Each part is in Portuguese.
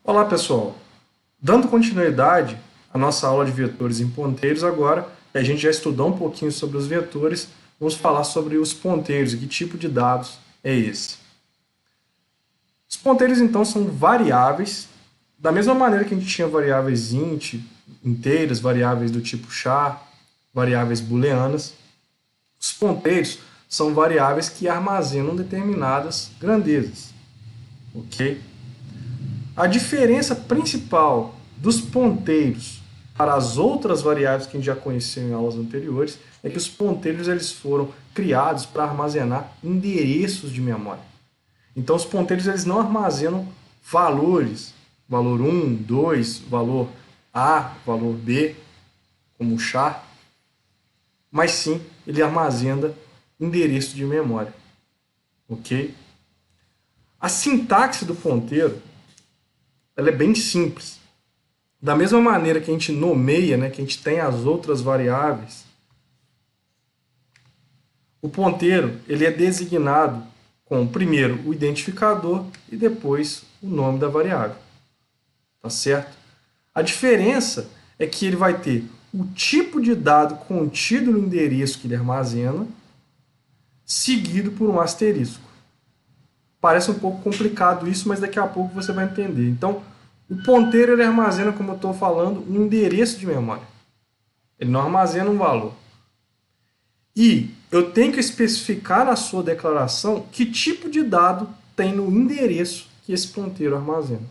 Olá pessoal, dando continuidade à nossa aula de vetores em ponteiros, agora que a gente já estudou um pouquinho sobre os vetores, vamos falar sobre os ponteiros e que tipo de dados é esse. Os ponteiros então são variáveis, da mesma maneira que a gente tinha variáveis int, inteiras, variáveis do tipo char, variáveis booleanas. Os ponteiros são variáveis que armazenam determinadas grandezas, ok? A diferença principal dos ponteiros para as outras variáveis que a gente já conheceu em aulas anteriores é que os ponteiros eles foram criados para armazenar endereços de memória. Então os ponteiros eles não armazenam valores, valor 1, 2, valor A, valor B, como char, mas sim ele armazena endereço de memória. Ok? A sintaxe do ponteiro ela é bem simples. Da mesma maneira que a gente nomeia, que a gente tem as outras variáveis, o ponteiro ele é designado com primeiro o identificador e depois o nome da variável. Tá certo? A diferença é que ele vai ter o tipo de dado contido no endereço que ele armazena, seguido por um asterisco. Parece um pouco complicado isso, mas daqui a pouco você vai entender. Então, o ponteiro ele armazena, como eu estou falando, um endereço de memória. Ele não armazena um valor. E eu tenho que especificar na sua declaração que tipo de dado tem no endereço que esse ponteiro armazena.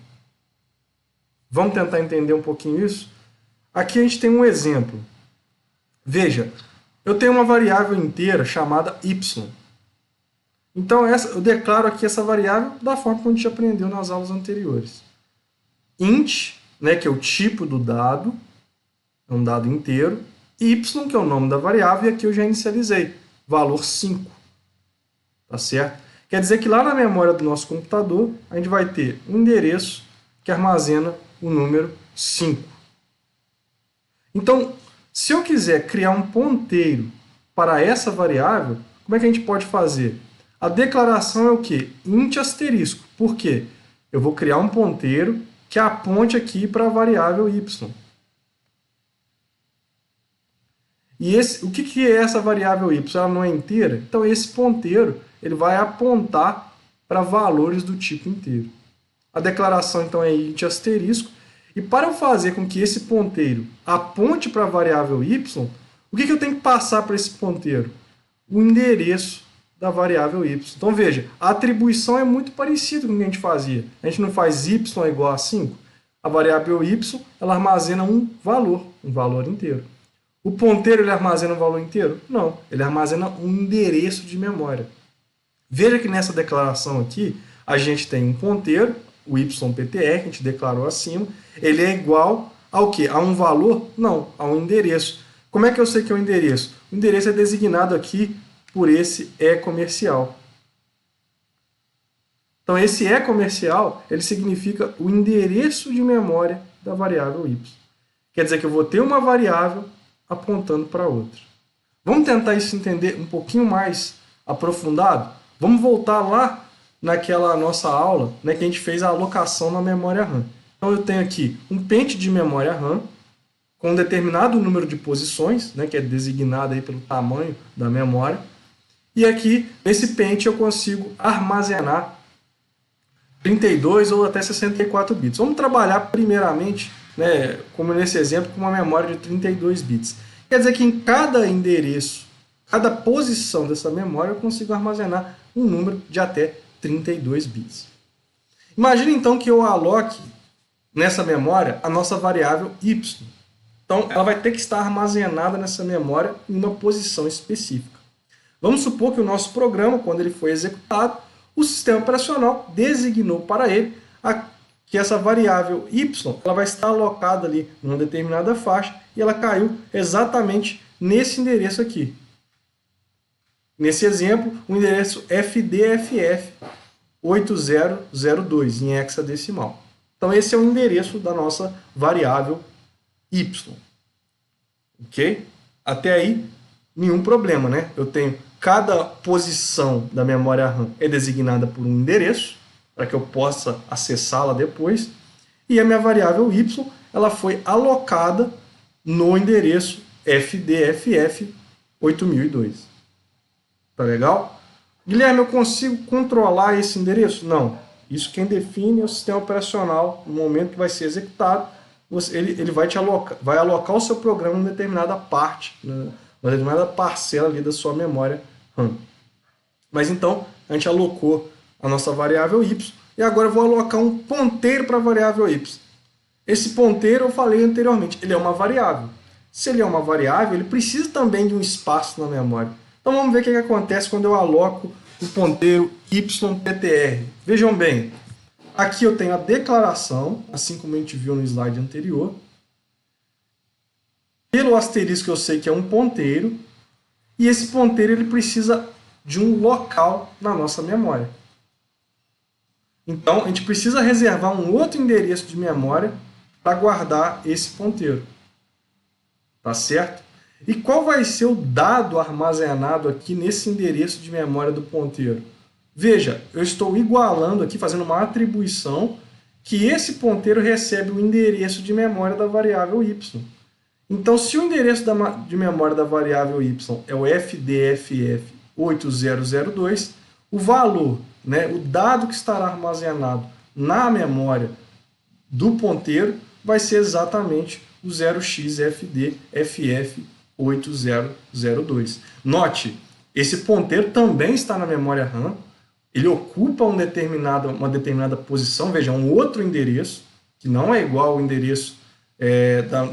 Vamos tentar entender um pouquinho isso? Aqui a gente tem um exemplo. Veja, eu tenho uma variável inteira chamada y. Então eu declaro aqui essa variável da forma como a gente aprendeu nas aulas anteriores. Int, que é o tipo do dado, é um dado inteiro, y, que é o nome da variável, e aqui eu já inicializei, valor 5. Tá certo? Quer dizer que lá na memória do nosso computador, a gente vai ter um endereço que armazena o número 5. Então, se eu quiser criar um ponteiro para essa variável, como é que a gente pode fazer? A declaração é o quê? Int asterisco. Por quê? Eu vou criar um ponteiro que aponte aqui para a variável y. E o que é essa variável y? Ela não é inteira? Então, esse ponteiro ele vai apontar para valores do tipo inteiro. A declaração, então, é int asterisco. E para eu fazer com que esse ponteiro aponte para a variável y, o que eu tenho que passar para esse ponteiro? O endereço da variável y. Então, veja, a atribuição é muito parecida com o que a gente fazia. A gente não faz y igual a 5. A variável y ela armazena um valor inteiro. O ponteiro ele armazena um valor inteiro? Não, ele armazena um endereço de memória. Veja que nessa declaração aqui, a gente tem um ponteiro, o yptr, que a gente declarou acima, ele é igual ao quê? A um valor? Não, a um endereço. Como é que eu sei que é um endereço? O endereço é designado aqui por esse E comercial. Então, esse E comercial, ele significa o endereço de memória da variável y. Quer dizer que eu vou ter uma variável apontando para outra. Vamos tentar isso entender um pouquinho mais aprofundado? Vamos voltar lá naquela nossa aula, que a gente fez a alocação na memória RAM. Então, eu tenho aqui um pente de memória RAM com um determinado número de posições, que é designado aí pelo tamanho da memória. E aqui, nesse pente, eu consigo armazenar 32 ou até 64 bits. Vamos trabalhar primeiramente, como nesse exemplo, com uma memória de 32 bits. Quer dizer que em cada endereço, cada posição dessa memória, eu consigo armazenar um número de até 32 bits. Imagine então que eu aloque nessa memória a nossa variável y. Então, ela vai ter que estar armazenada nessa memória em uma posição específica. Vamos supor que o nosso programa, quando ele foi executado, o sistema operacional designou para ele que essa variável y ela vai estar alocada ali em uma determinada faixa e ela caiu exatamente nesse endereço aqui. Nesse exemplo, o endereço FDFF8002 em hexadecimal. Então, esse é o endereço da nossa variável y. Ok? Até aí, nenhum problema, Eu tenho cada posição da memória RAM é designada por um endereço, para que eu possa acessá-la depois. e a minha variável y ela foi alocada no endereço fdff8002. Tá legal? Guilherme, eu consigo controlar esse endereço? Não. Isso quem define é o sistema operacional. No momento que vai ser executado, ele vai alocar o seu programa em uma determinada parte, né, uma determinada parcela ali da sua memória RAM. Mas então, a gente alocou a nossa variável y, e agora eu vou alocar um ponteiro para a variável y. Esse ponteiro, eu falei anteriormente, ele é uma variável. Se ele é uma variável, ele precisa também de um espaço na memória. Então vamos ver o que acontece quando eu aloco o ponteiro yptr. Vejam bem, aqui eu tenho a declaração, assim como a gente viu no slide anterior. Pelo asterisco eu sei que é um ponteiro, e esse ponteiro ele precisa de um local na nossa memória. Então a gente precisa reservar um outro endereço de memória para guardar esse ponteiro. Tá certo? E qual vai ser o dado armazenado aqui nesse endereço de memória do ponteiro? Veja, eu estou igualando aqui, fazendo uma atribuição, que esse ponteiro recebe o endereço de memória da variável y. Então, se o endereço de memória da variável y é o fdff8002, o valor, né, o dado que estará armazenado na memória do ponteiro vai ser exatamente o 0xFD-FF8002. Note, esse ponteiro também está na memória RAM, ele ocupa uma determinada posição, veja, um outro endereço, que não é igual ao endereço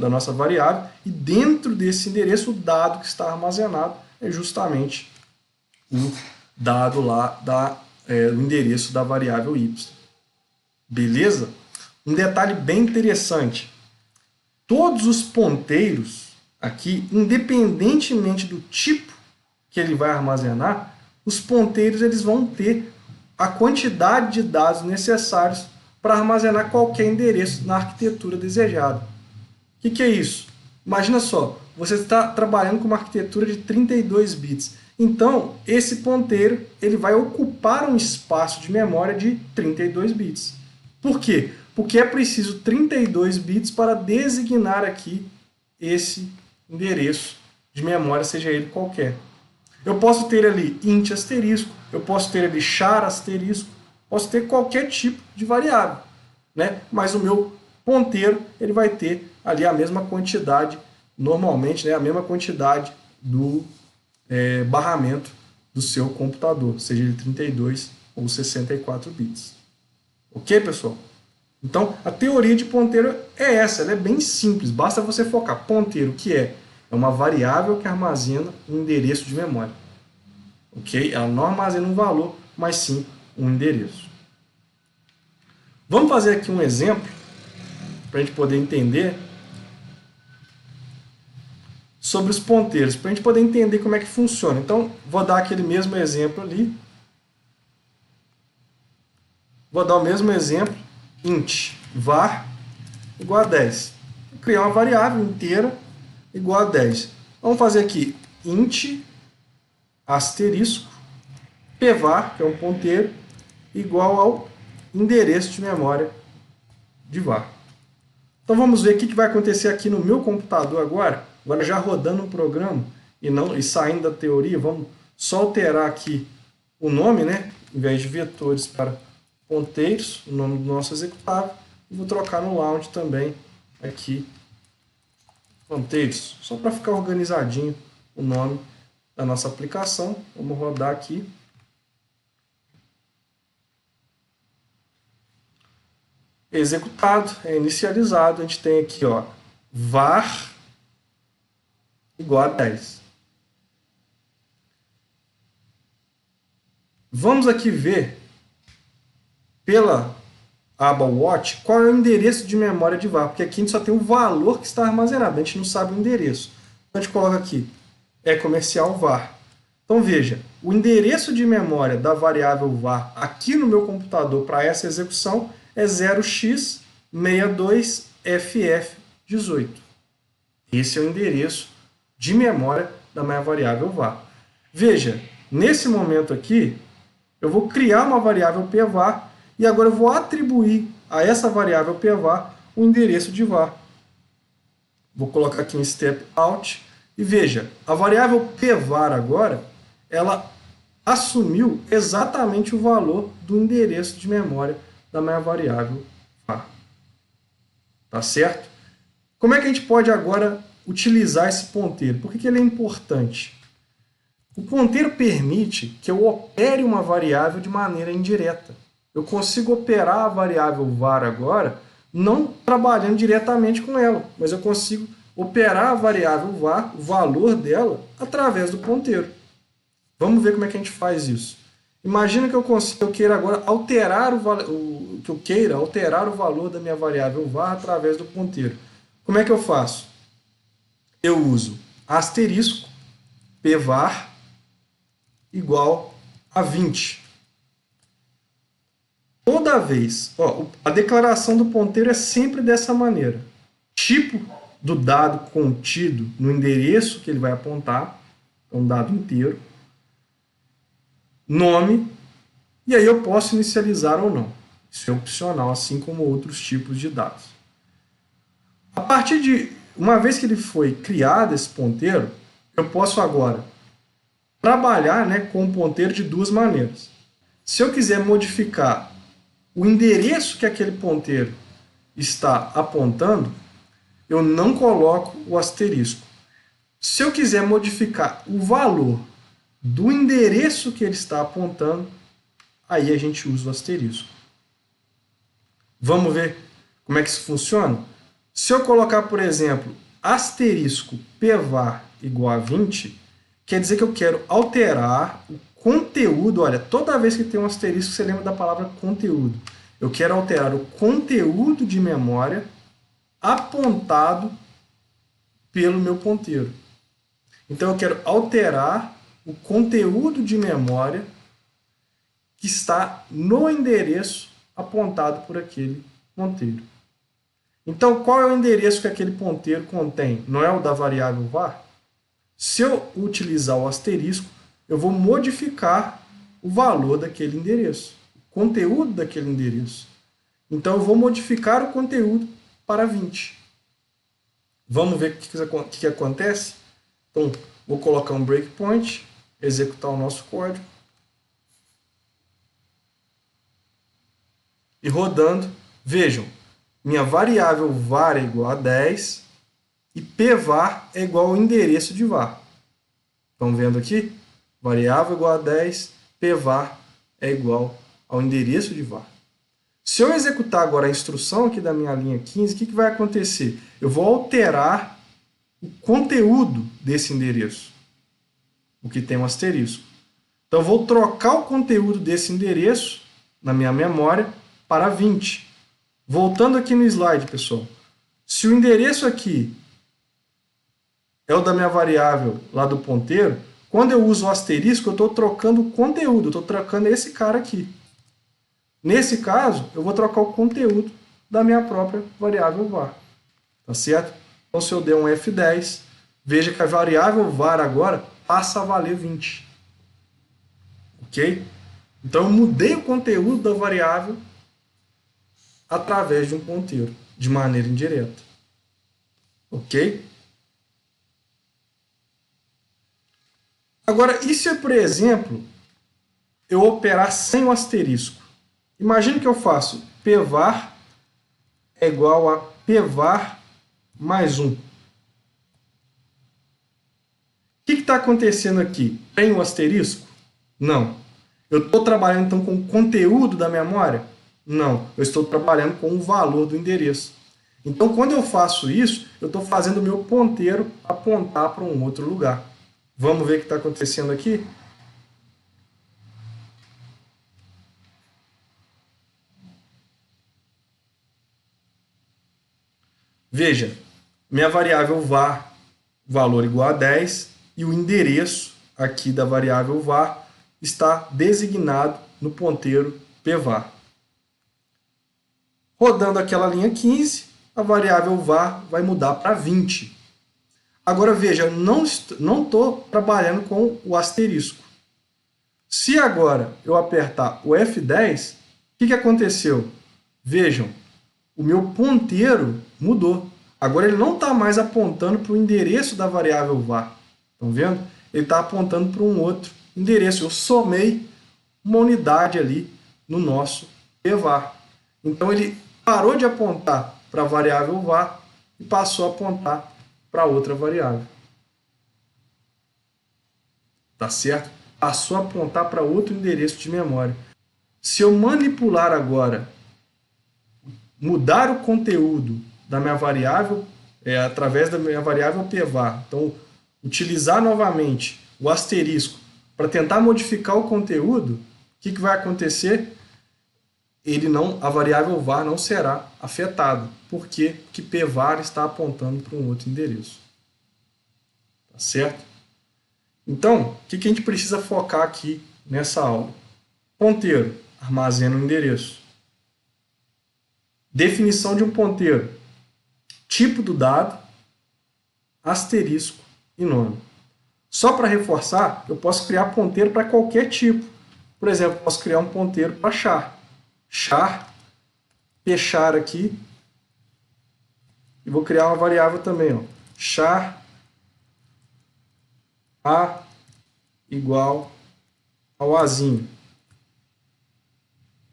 da nossa variável, e dentro desse endereço o dado que está armazenado é justamente o dado lá do endereço da variável y. Beleza? Um detalhe bem interessante. Todos os ponteiros aqui, independentemente do tipo que ele vai armazenar, os ponteiros eles vão ter a quantidade de dados necessários para armazenar qualquer endereço na arquitetura desejada. O que é isso? Imagina só, você está trabalhando com uma arquitetura de 32 bits. Então, esse ponteiro ele vai ocupar um espaço de memória de 32 bits. Por quê? Porque é preciso 32 bits para designar aqui esse endereço de memória, seja ele qualquer. Eu posso ter ali int asterisco, eu posso ter ali char asterisco, posso ter qualquer tipo de variável, né? Mas o meu ponteiro ele vai ter ali a mesma quantidade, normalmente, né? A mesma quantidade do barramento do seu computador, seja ele 32 ou 64 bits. Ok, pessoal? Então, a teoria de ponteiro é essa, ela é bem simples, basta você focar. Ponteiro, que é uma variável que armazena um endereço de memória. Ok? Ela não armazena um valor, mas sim um endereço. Vamos fazer aqui um exemplo, para a gente poder entender sobre os ponteiros, para a gente poder entender como é que funciona. Então, vou dar aquele mesmo exemplo ali. Vou dar o mesmo exemplo, int var igual a 10. Vou criar uma variável inteira igual a 10. Vamos fazer aqui int asterisco pvar, que é um ponteiro, igual ao endereço de memória de var. Então vamos ver o que vai acontecer aqui no meu computador agora já rodando um programa e saindo da teoria. Vamos só alterar aqui o nome, né? Em vez de vetores para ponteiros, o nome do nosso executável, e vou trocar no launch também aqui ponteiros, só para ficar organizadinho o nome da nossa aplicação. Vamos rodar aqui. Executado, é inicializado, a gente tem aqui, ó, var igual a 10. Vamos aqui ver pela aba watch qual é o endereço de memória de var, porque aqui a gente só tem o valor que está armazenado, a gente não sabe o endereço. Então a gente coloca aqui, comercial var. Então veja, o endereço de memória da variável var aqui no meu computador para essa execução é 0x62ff18. Esse é o endereço de memória da minha variável var. Veja, nesse momento aqui, eu vou criar uma variável pvar E agora eu vou atribuir a essa variável pvar o endereço de var. Vou colocar aqui um step out e veja, a variável pvar agora, ela assumiu exatamente o valor do endereço de memória da minha variável var. Tá certo? Como é que a gente pode agora utilizar esse ponteiro? Por que ele é importante? O ponteiro permite que eu opere uma variável de maneira indireta. Eu consigo operar a variável var agora, não trabalhando diretamente com ela, mas eu consigo operar a variável var, o valor dela, através do ponteiro. Vamos ver como é que a gente faz isso. Imagina que eu queira agora alterar o valor da minha variável var através do ponteiro. Como é que eu faço? Eu uso asterisco pvar igual a 20. Toda vez, a declaração do ponteiro é sempre dessa maneira. Tipo do dado contido no endereço que ele vai apontar, é um dado inteiro, nome, e aí eu posso inicializar ou não. Isso é opcional, assim como outros tipos de dados. A partir de, uma vez que ele foi criado esse ponteiro, eu posso agora trabalhar, com o ponteiro de duas maneiras. Se eu quiser modificar o endereço que aquele ponteiro está apontando, eu não coloco o asterisco. Se eu quiser modificar o valor do endereço que ele está apontando, aí a gente usa o asterisco. Vamos ver como é que isso funciona? Se eu colocar, por exemplo, asterisco pvar igual a 20, quer dizer que eu quero alterar o conteúdo. Olha, toda vez que tem um asterisco, você lembra da palavra conteúdo. Eu quero alterar o conteúdo de memória apontado pelo meu ponteiro. Então, eu quero alterar o conteúdo de memória que está no endereço apontado por aquele ponteiro. Então, qual é o endereço que aquele ponteiro contém? Não é o da variável var? Se eu utilizar o asterisco, eu vou modificar o valor daquele endereço, o conteúdo daquele endereço. Então, eu vou modificar o conteúdo para 20. Vamos ver o que acontece? Então, vou colocar um breakpoint, executar o nosso código. E rodando, vejam, minha variável var é igual a 10 e pvar é igual ao endereço de var. Estão vendo aqui? Variável igual a 10, pvar é igual ao endereço de var. Se eu executar agora a instrução aqui da minha linha 15, o que vai acontecer? Eu vou alterar o conteúdo desse endereço, o que tem um asterisco. Então, eu vou trocar o conteúdo desse endereço na minha memória para 20. Voltando aqui no slide, pessoal. Se o endereço aqui é o da minha variável lá do ponteiro, quando eu uso o asterisco, eu estou trocando o conteúdo, eu estou trocando esse cara aqui. Nesse caso, eu vou trocar o conteúdo da minha própria variável var. Tá certo? Então, se eu der um F10, veja que a variável var agora passa a valer 20. Ok? Então, eu mudei o conteúdo da variável através de um ponteiro, de maneira indireta. Ok? Agora, e se, por exemplo, eu operar sem o asterisco? Imagine que eu faço pvar é igual a pvar mais 1. O que está acontecendo aqui? Tem um asterisco? Não. Eu estou trabalhando então com o conteúdo da memória? Não. Eu estou trabalhando com o valor do endereço. Então, quando eu faço isso, eu estou fazendo o meu ponteiro apontar para um outro lugar. Vamos ver o que está acontecendo aqui? Veja, minha variável var, valor igual a 10, e o endereço aqui da variável var está designado no ponteiro pvar. Rodando aquela linha 15, a variável var vai mudar para 20. Agora veja, eu não estou trabalhando com o asterisco. Se agora eu apertar o F10, o que aconteceu? Vejam, o meu ponteiro mudou. Agora ele não está mais apontando para o endereço da variável var. Estão vendo? Ele está apontando para um outro endereço. Eu somei uma unidade ali no nosso var. Então ele parou de apontar para a variável var e passou a apontar para outra variável. Tá certo? Passou a apontar para outro endereço de memória. Se eu manipular agora, mudar o conteúdo da minha variável, através da minha variável pvar, então utilizar novamente o asterisco para tentar modificar o conteúdo, o que vai acontecer? A variável var não será afetada. Por quê? Porque pvar está apontando para um outro endereço. Tá certo? Então, o que a gente precisa focar aqui nessa aula? Ponteiro, armazena o endereço. Definição de um ponteiro. Tipo do dado, asterisco e nome. Só para reforçar, eu posso criar ponteiro para qualquer tipo. Por exemplo, eu posso criar um ponteiro para char. Char, pchar aqui. E vou criar uma variável também. Ó. Char a igual ao azinho.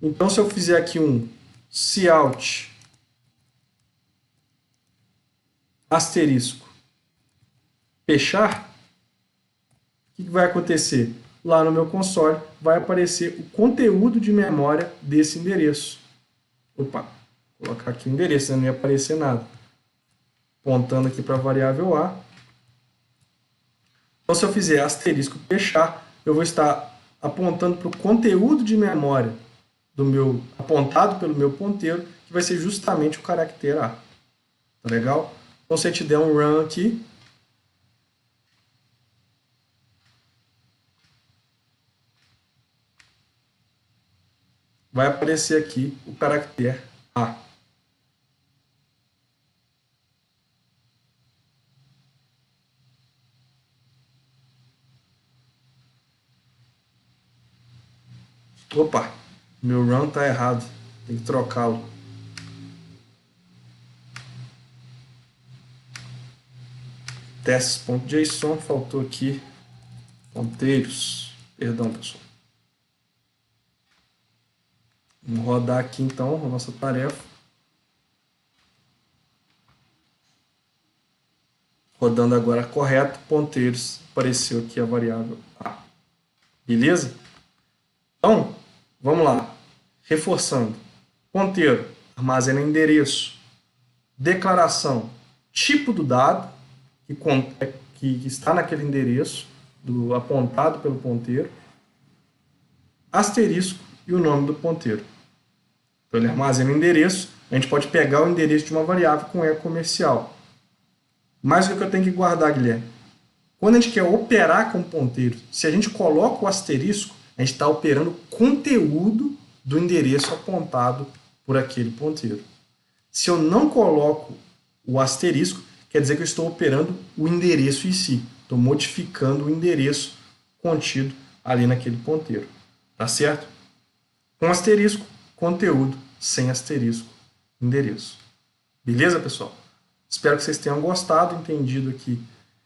Então, se eu fizer aqui um cout asterisco pchar, o que vai acontecer? Lá no meu console vai aparecer o conteúdo de memória desse endereço. Opa, vou colocar aqui o endereço, não ia aparecer nada. Apontando aqui para a variável A. Então, se eu fizer asterisco pchar, eu vou estar apontando para o conteúdo de memória apontado pelo meu ponteiro, que vai ser justamente o caractere A. Tá legal? Então, se a gente der um run aqui, vai aparecer aqui o caractere A. Opa, meu run está errado, tem que trocá-lo. Testes.json, faltou aqui ponteiros. Perdão, pessoal. Vamos rodar aqui então a nossa tarefa. Rodando agora correto, ponteiros, apareceu aqui a variável A. Beleza? Então, vamos lá. Reforçando. Ponteiro, armazena endereço. Declaração, tipo do dado, que está naquele endereço, apontado pelo ponteiro. Asterisco e o nome do ponteiro. Então, ele armazena o endereço. A gente pode pegar o endereço de uma variável com E comercial. Mas o que eu tenho que guardar, Guilherme? Quando a gente quer operar com ponteiro, se a gente coloca o asterisco, a gente está operando o conteúdo do endereço apontado por aquele ponteiro. Se eu não coloco o asterisco, quer dizer que eu estou operando o endereço em si. Estou modificando o endereço contido ali naquele ponteiro. Tá certo? Com asterisco, conteúdo. Sem asterisco, endereço. Beleza, pessoal? Espero que vocês tenham gostado, entendido aqui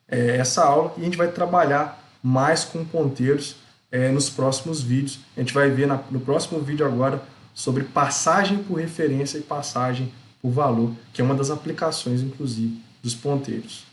essa aula. E a gente vai trabalhar mais com ponteiros nos próximos vídeos. A gente vai ver no próximo vídeo agora sobre passagem por referência e passagem por valor, que é uma das aplicações, inclusive, dos ponteiros.